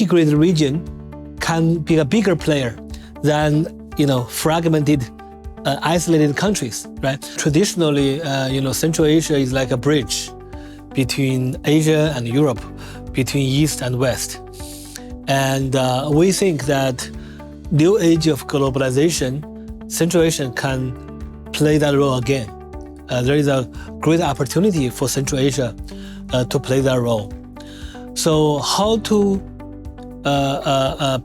integrated region can be a bigger player than fragmented, isolated countries, right? Traditionally, Central Asia is like a bridge between Asia and Europe, between East and West. And we think that new age of globalization, Central Asia can play that role again. There is a great opportunity for Central Asia to play that role. So how to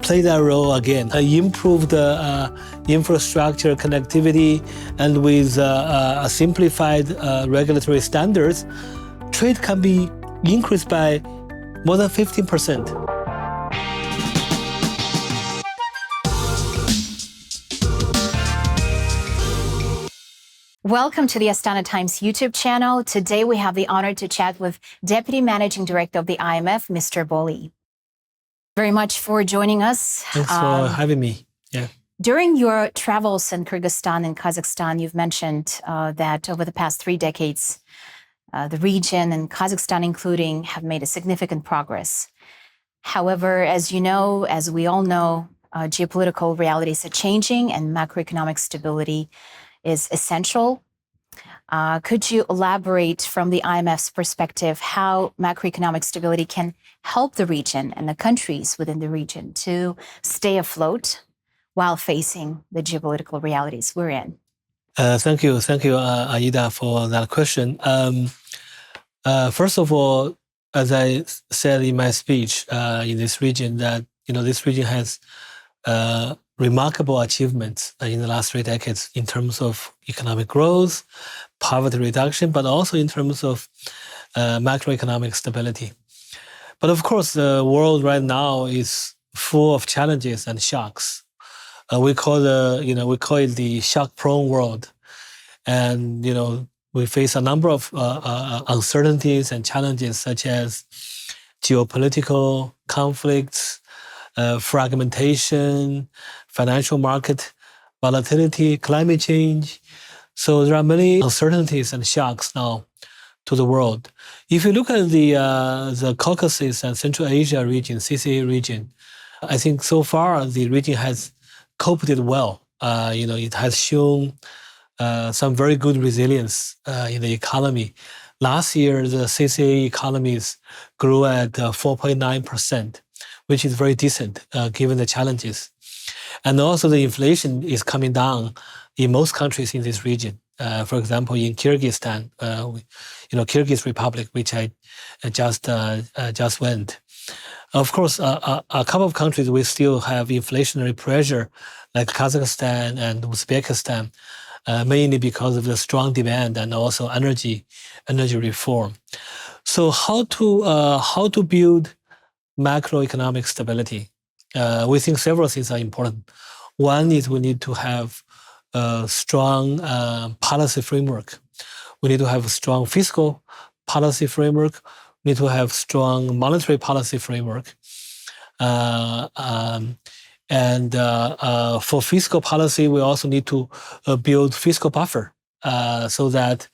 play that role again? Improve the infrastructure connectivity, and with simplified regulatory standards, trade can be increased by more than 15%. Welcome to the Astana Times YouTube channel. Today we have the honor to chat with Deputy Managing Director of the IMF, Mr. Boli. Very much for joining us. Thanks for having me. Yeah. During your travels in Kyrgyzstan and Kazakhstan, you've mentioned that over the past 3 decades, the region and Kazakhstan including have made a significant progress. However, as you know, as we all know, geopolitical realities are changing and macroeconomic stability is essential. Could you elaborate from the IMF's perspective how macroeconomic stability can help the region and the countries within the region to stay afloat while facing the geopolitical realities we're in? Thank you, Aida, for that question. First of all, as I said in my speech, in this region, that this region has remarkable achievements in the last 3 decades in terms of economic growth, poverty reduction, but also in terms of macroeconomic stability. But of course, the world right now is full of challenges and shocks. We call it the shock-prone world, and we face a number of uncertainties and challenges, such as geopolitical conflicts, fragmentation, financial market volatility, climate change. So there are many uncertainties and shocks now to the world. If you look at the Caucasus and Central Asia region, CCA region, I think so far the region has coped it well. It has shown some very good resilience in the economy. Last year, the CCA economies grew at 4.9%. which is very decent given the challenges. And also the inflation is coming down in most countries in this region. For example, in Kyrgyzstan, Kyrgyz Republic, which I just went. Of course, a couple of countries we still have inflationary pressure, like Kazakhstan and Uzbekistan, mainly because of the strong demand and also energy reform. So how to build macroeconomic stability? We think several things are important. One is we need to have a strong policy framework. We need to have a strong fiscal policy framework. We need to have strong monetary policy framework. For fiscal policy, we also need to build fiscal buffer so that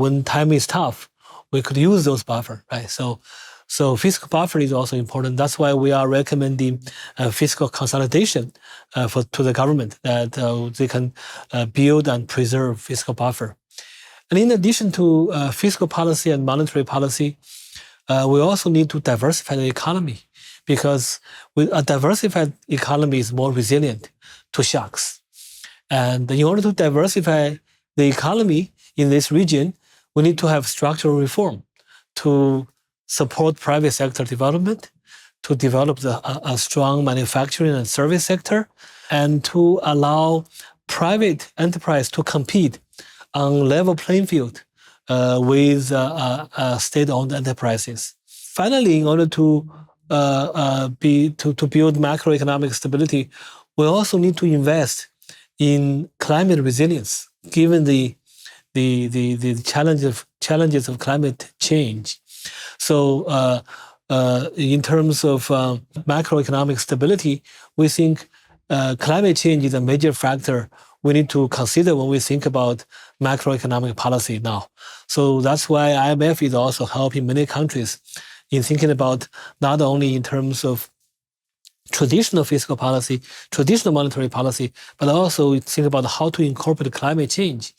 when time is tough, we could use those buffer, right? So fiscal buffer is also important. That's why we are recommending fiscal consolidation to the government, that they can build and preserve fiscal buffer. And in addition to fiscal policy and monetary policy, we also need to diversify the economy, because with a diversified economy is more resilient to shocks. And in order to diversify the economy in this region, we need to have structural reform to support private sector development, to develop a strong manufacturing and service sector, and to allow private enterprise to compete on level playing field with state-owned enterprises. Finally, in order to build macroeconomic stability, we also need to invest in climate resilience, given the challenges of climate change. So in terms of macroeconomic stability, we think climate change is a major factor we need to consider when we think about macroeconomic policy now. So that's why IMF is also helping many countries in thinking about not only in terms of traditional fiscal policy, traditional monetary policy, but also think about how to incorporate climate change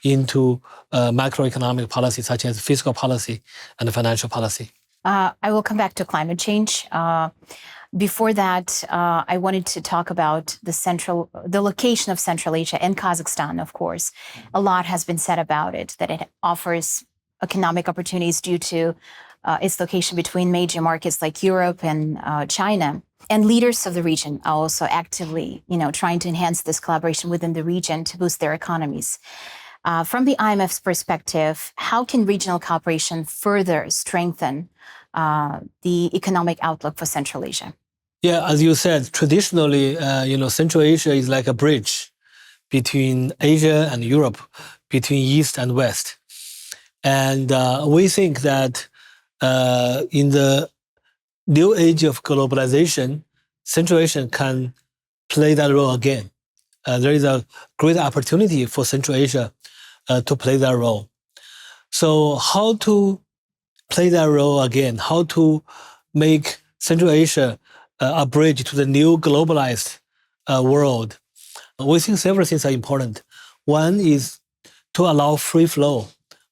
into macroeconomic policy, such as fiscal policy and financial policy. I will come back to climate change. Before that, I wanted to talk about the location of Central Asia and Kazakhstan, of course. A lot has been said about it, that it offers economic opportunities due to its location between major markets like Europe and China. And leaders of the region are also actively, trying to enhance this collaboration within the region to boost their economies. From the IMF's perspective, how can regional cooperation further strengthen the economic outlook for Central Asia? Yeah, as you said, traditionally, Central Asia is like a bridge between Asia and Europe, between East and West. And we think that in the new age of globalization, Central Asia can play that role again. There is a great opportunity for Central Asia to play that role. So how to play that role again? How to make Central Asia a bridge to the new globalized world? We think several things are important. One is to allow free flow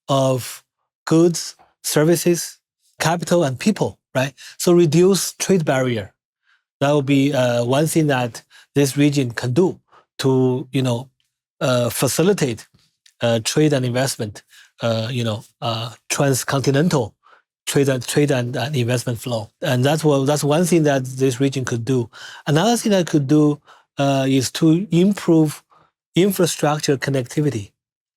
of goods, services, capital, and people, right? So reduce trade barrier. That would be one thing that this region can do to, facilitate trade and investment, transcontinental trade and investment flow. And that's one thing that this region could do. Another thing that could do is to improve infrastructure connectivity,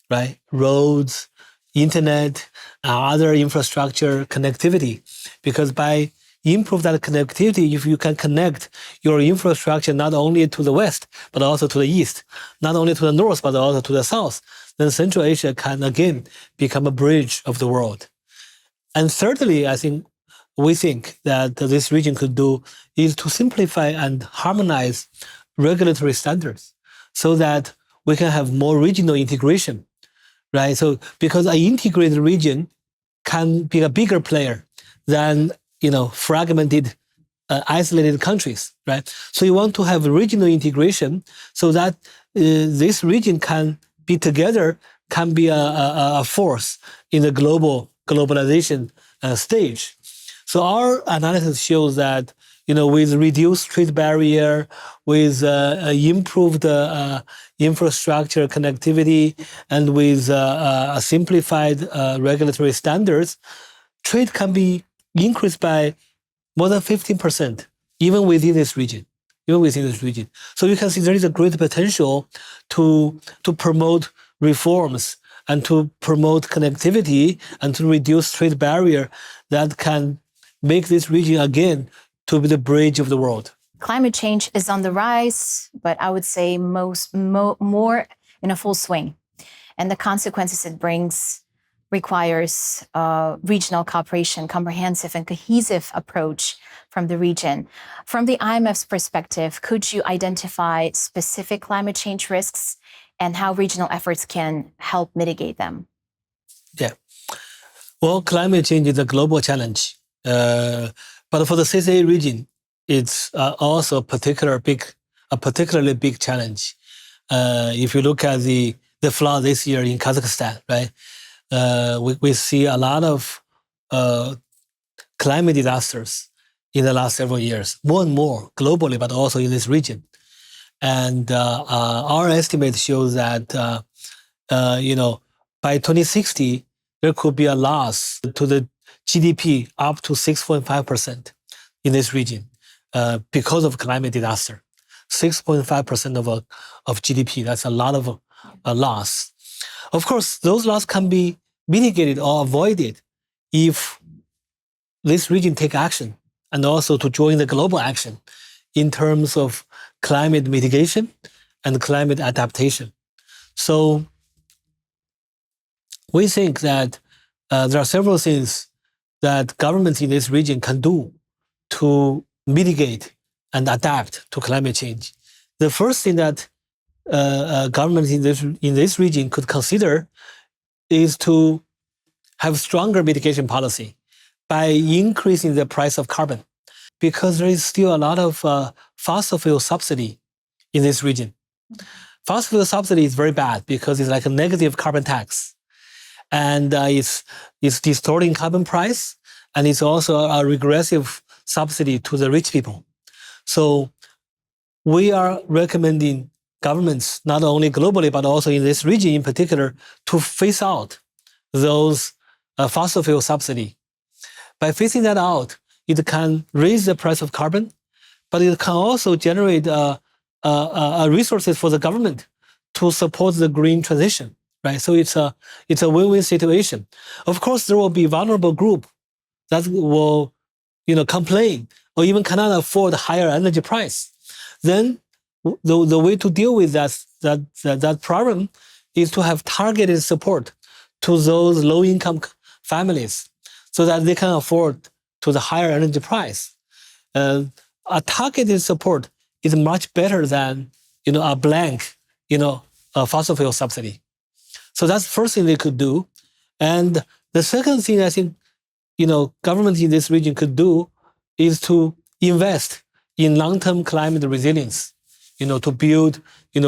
right? Roads, internet, other infrastructure connectivity. Because by improve that connectivity, if you can connect your infrastructure not only to the west, but also to the east, not only to the north, but also to the south, then Central Asia can again become a bridge of the world. And thirdly, we think that this region could do is to simplify and harmonize regulatory standards so that we can have more regional integration, right? So because an integrated region can be a bigger player than fragmented, isolated countries, right? So you want to have regional integration so that this region can be together, can be a force in the globalization stage. So our analysis shows that, with reduced trade barrier, with improved infrastructure connectivity, and with simplified regulatory standards, trade can be increased by more than 15%, even within this region. So you can see there is a great potential to promote reforms and to promote connectivity and to reduce trade barrier that can make this region again to be the bridge of the world. Climate change is on the rise, but I would say more in a full swing. And the consequences it brings requires regional cooperation, comprehensive and cohesive approach from the region. From the IMF's perspective, could you identify specific climate change risks and how regional efforts can help mitigate them? Yeah. Well, climate change is a global challenge. But for the CCA region, it's also a particularly big challenge. If you look at the flood this year in Kazakhstan, right? We see a lot of climate disasters in the last several years, more and more globally, but also in this region. And our estimate shows that, by 2060, there could be a loss to the GDP up to 6.5% in this region because of climate disaster. 6.5% of GDP, that's a lot of loss. Of course, those losses can be mitigated or avoided if this region take action and also to join the global action in terms of climate mitigation and climate adaptation. So we think that there are several things that governments in this region can do to mitigate and adapt to climate change. The first thing that governments in this region could consider is to have stronger mitigation policy by increasing the price of carbon. because there is still a lot of fossil fuel subsidy in this region. Fossil fuel subsidy is very bad because it's like a negative carbon tax. And it's distorting carbon price, and it's also a regressive subsidy to the rich people. So we are recommending governments, not only globally, but also in this region in particular, to phase out those fossil fuel subsidy. By phasing that out, it can raise the price of carbon, but it can also generate resources for the government to support the green transition. Right, so it's a win-win situation. Of course, there will be vulnerable group that will, complain or even cannot afford higher energy price. Then the way to deal with that problem is to have targeted support to those low-income families, so that they can afford to the higher energy price. A targeted support is much better than a blank a fossil fuel subsidy. So that's the first thing they could do. And the second thing I think, governments in this region could do is to invest in long-term climate resilience, to build,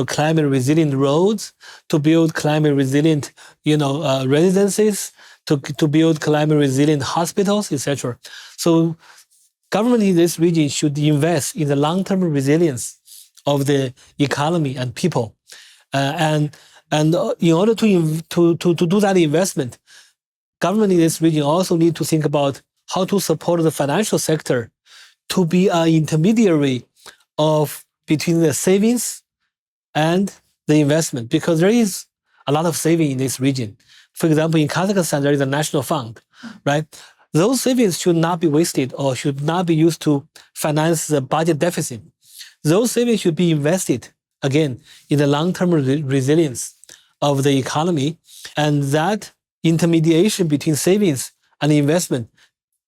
climate resilient roads, to build climate resilient, residences, to build climate resilient hospitals, etc. So government in this region should invest in the long-term resilience of the economy and people. And in order to do that investment, government in this region also need to think about how to support the financial sector to be an intermediary between the savings and the investment, because there is a lot of saving in this region. For example, in Kazakhstan, there is a national fund, right? Those savings should not be wasted or should not be used to finance the budget deficit. Those savings should be invested, again, in the long-term resilience of the economy, and that intermediation between savings and investment,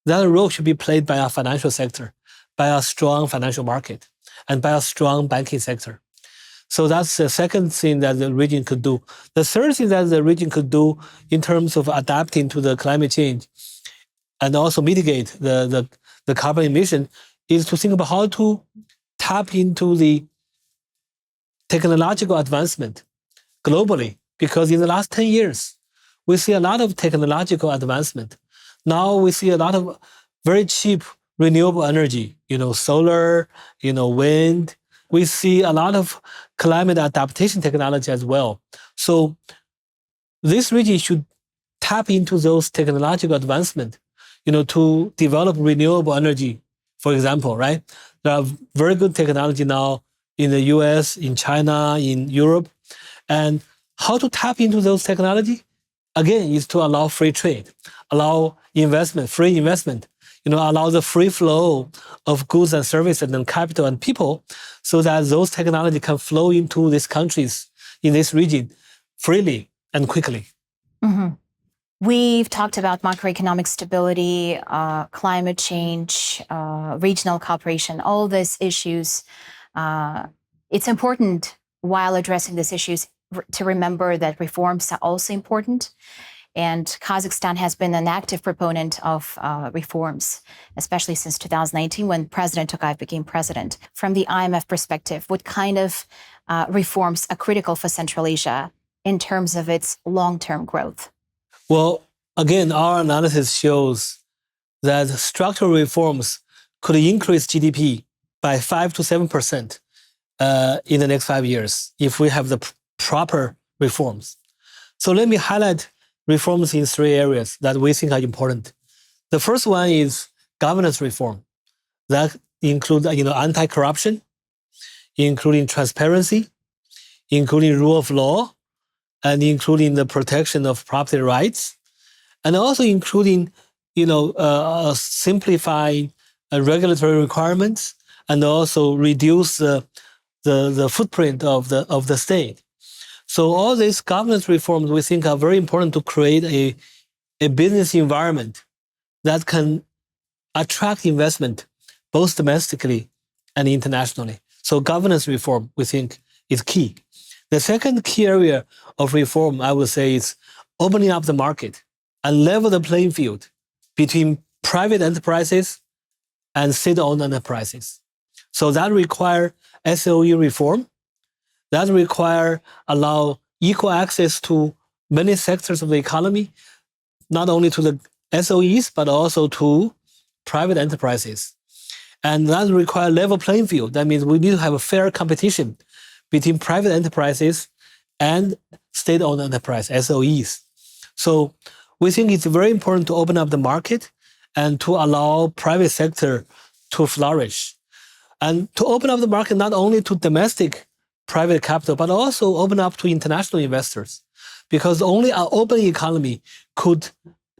that role should be played by our financial sector, by a strong financial market, and by a strong banking sector. So that's the second thing that the region could do. The third thing that the region could do in terms of adapting to the climate change and also mitigate the carbon emission is to think about how to tap into the technological advancement globally. Because in the last 10 years, we see a lot of technological advancement. Now we see a lot of very cheap renewable energy, solar, wind. We see a lot of climate adaptation technology as well. So this region should tap into those technological advancement, to develop renewable energy, for example, right? There are very good technology now in the US, in China, in Europe. And how to tap into those technology? Again, is to allow free trade, allow investment, free investment, allow the free flow of goods and services and capital and people, so that those technology can flow into these countries in this region freely and quickly. Mm-hmm. We've talked about macroeconomic stability, climate change, regional cooperation, all these issues. It's important while addressing these issues to remember that reforms are also important. And Kazakhstan has been an active proponent of reforms, especially since 2019 when President Tokayev became president. From the IMF perspective, what kind of reforms are critical for Central Asia in terms of its long-term growth? Well, again, our analysis shows that structural reforms could increase GDP by 5 to 7% in the next 5 years if we have the proper reforms. So let me highlight reforms in 3 areas that we think are important. The first one is governance reform. That includes anti-corruption, including transparency, including rule of law, and including the protection of property rights, and also including simplifying regulatory requirements and also reduce the footprint of the state. So all these governance reforms we think are very important to create a business environment that can attract investment both domestically and internationally. So governance reform, we think, is key. The second key area of reform, I would say, is opening up the market and level the playing field between private enterprises and state-owned enterprises. So that require SOE reform. That require allow equal access to many sectors of the economy, not only to the SOEs, but also to private enterprises. And that require level playing field. That means we need to have a fair competition between private enterprises and state-owned enterprise, SOEs. So we think it's very important to open up the market and to allow private sector to flourish. And to open up the market not only to domestic private capital, but also open up to international investors. Because only an open economy could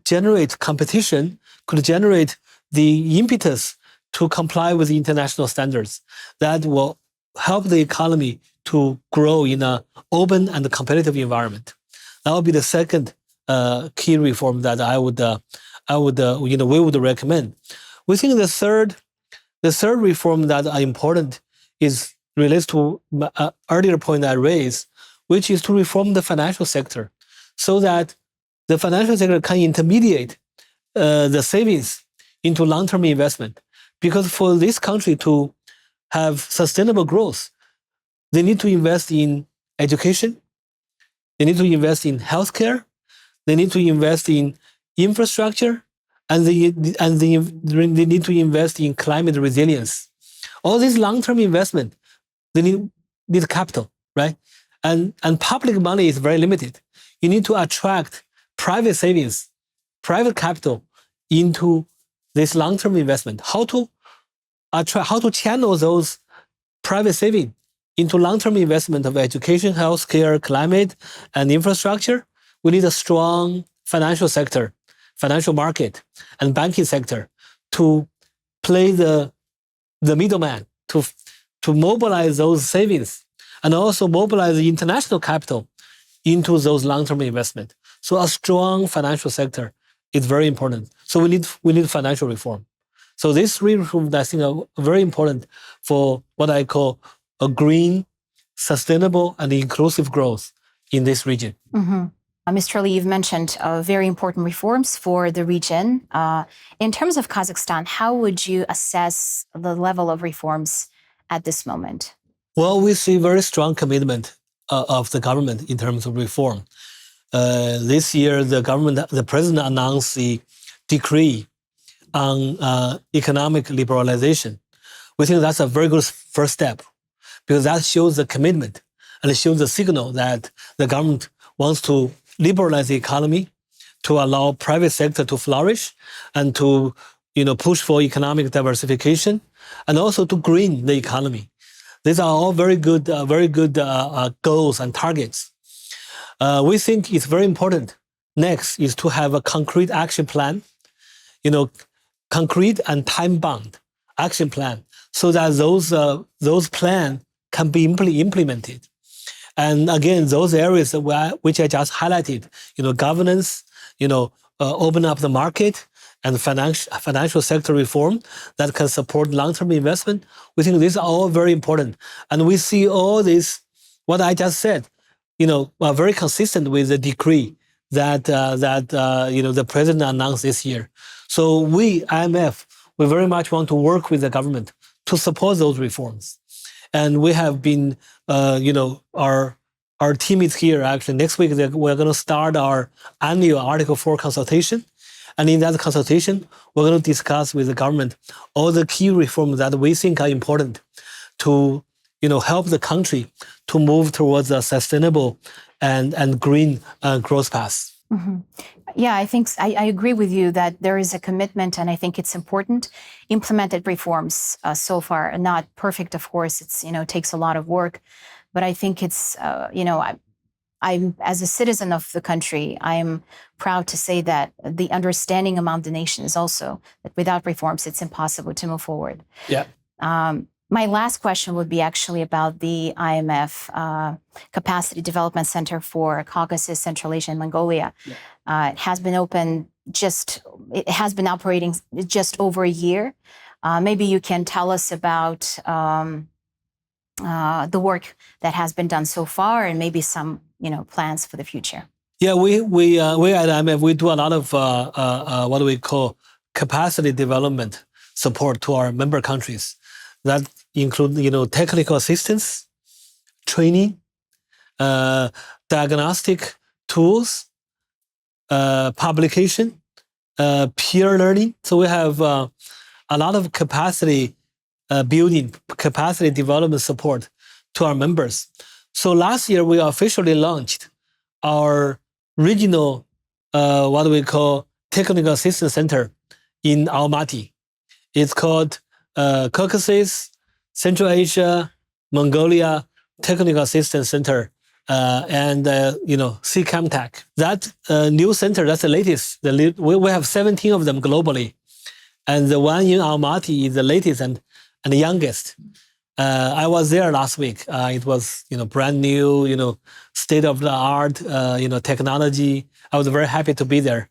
generate competition, could generate the impetus to comply with the international standards that will help the economy to grow in an open and competitive environment. That would be the second key reform that we would recommend. We think the third reform that are important relates to earlier point I raised, which is to reform the financial sector, so that the financial sector can intermediate the savings into long-term investment. Because for this country to have sustainable growth, they need to invest in education, they need to invest in healthcare, they need to invest in infrastructure, and they need to invest in climate resilience. All these long-term investment, they need capital, right? And public money is very limited. You need to attract private savings, private capital into this long-term investment. How to channel those private savings into long-term investment of education, healthcare, climate, and infrastructure? We need a strong financial sector, financial market, and banking sector to play the middleman, to mobilize those savings and also mobilize the international capital into those long-term investment. So a strong financial sector is very important. So we need financial reform. So these three reforms, I think, are very important for what I call a green, sustainable, and inclusive growth in this region. Mm-hmm. Mr. Li, you've mentioned very important reforms for the region. In terms of Kazakhstan, how would you assess the level of reforms at this moment? Well, we see very strong commitment of the government in terms of reform. This year, the president announced the decree on economic liberalization. We think that's a very good first step, because that shows the commitment and it shows the signal that the government wants to liberalize the economy, to allow private sector to flourish, and to push for economic diversification, and also to green the economy. These are all very good goals and targets. We think it's very important. Next is to have a concrete action plan, concrete and time-bound action plan, so that those plans can be implemented. And again, those areas which I just highlighted, governance, open up the market, and financial sector reform that can support long-term investment. We think these are all very important. And we see all this, what I just said, are very consistent with the decree that the president announced this year. So we, IMF, we very much want to work with the government to support those reforms. And we have been, our team is here actually. Next week, we're going to start our annual Article 4 consultation. And in that consultation, we're going to discuss with the government all the key reforms that we think are important to, help the country to move towards a sustainable and green growth path. Mm-hmm. Yeah, I think I agree with you that there is a commitment, and I think it's important. Implemented reforms so far are not perfect, of course. It's takes a lot of work, but I think it's I'm as a citizen of the country, I am proud to say that the understanding among the nation is also that without reforms, it's impossible to move forward. Yeah. My last question would be actually about the IMF Capacity Development Center for Caucasus, Central Asia, and Mongolia. Yeah. It has been operating just over a year. Maybe you can tell us about the work that has been done so far, and maybe some plans for the future. Yeah, we at IMF, we do a lot of what we call capacity development support to our member countries. That include, technical assistance, training, diagnostic tools, publication, peer learning. So we have a lot of capacity building, capacity development support to our members. So last year, we officially launched our regional, what we call Technical Assistance Center in Almaty. It's called Caucasus, Central Asia, Mongolia Technical Assistance Center, and CCAMTech. That new center, that's the latest. We have 17 of them globally, and the one in Almaty is the latest and the youngest. I was there last week. It was brand new, state of the art, technology. I was very happy to be there,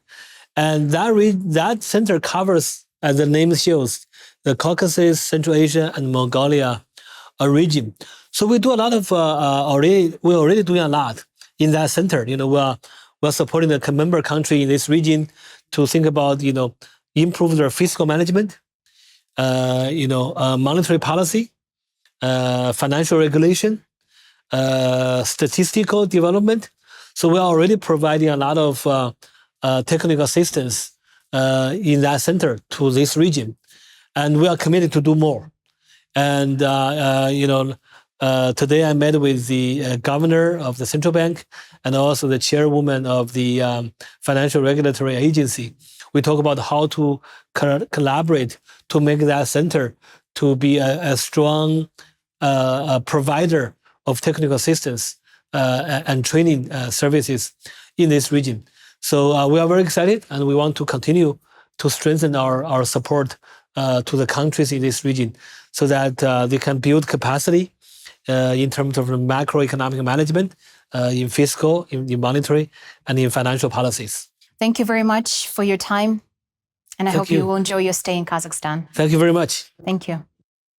and that center covers, as the name shows, the Caucasus, Central Asia, and Mongolia region. So we do a lot of we're already doing a lot in that center. We're supporting the member country in this region to think about improve their fiscal management, monetary policy, financial regulation, statistical development. So we are already providing a lot of technical assistance in that center to this region, and we are committed to do more. And today I met with the governor of the central bank and also the chairwoman of the Financial Regulatory Agency. We talk about how to collaborate to make that center to be a strong provider of technical assistance and training services in this region. So we are very excited, and we want to continue to strengthen our support to the countries in this region so that they can build capacity in terms of macroeconomic management, in fiscal, in monetary, and in financial policies. Thank you very much for your time, and I hope you will enjoy your stay in Kazakhstan. Thank you very much. Thank you.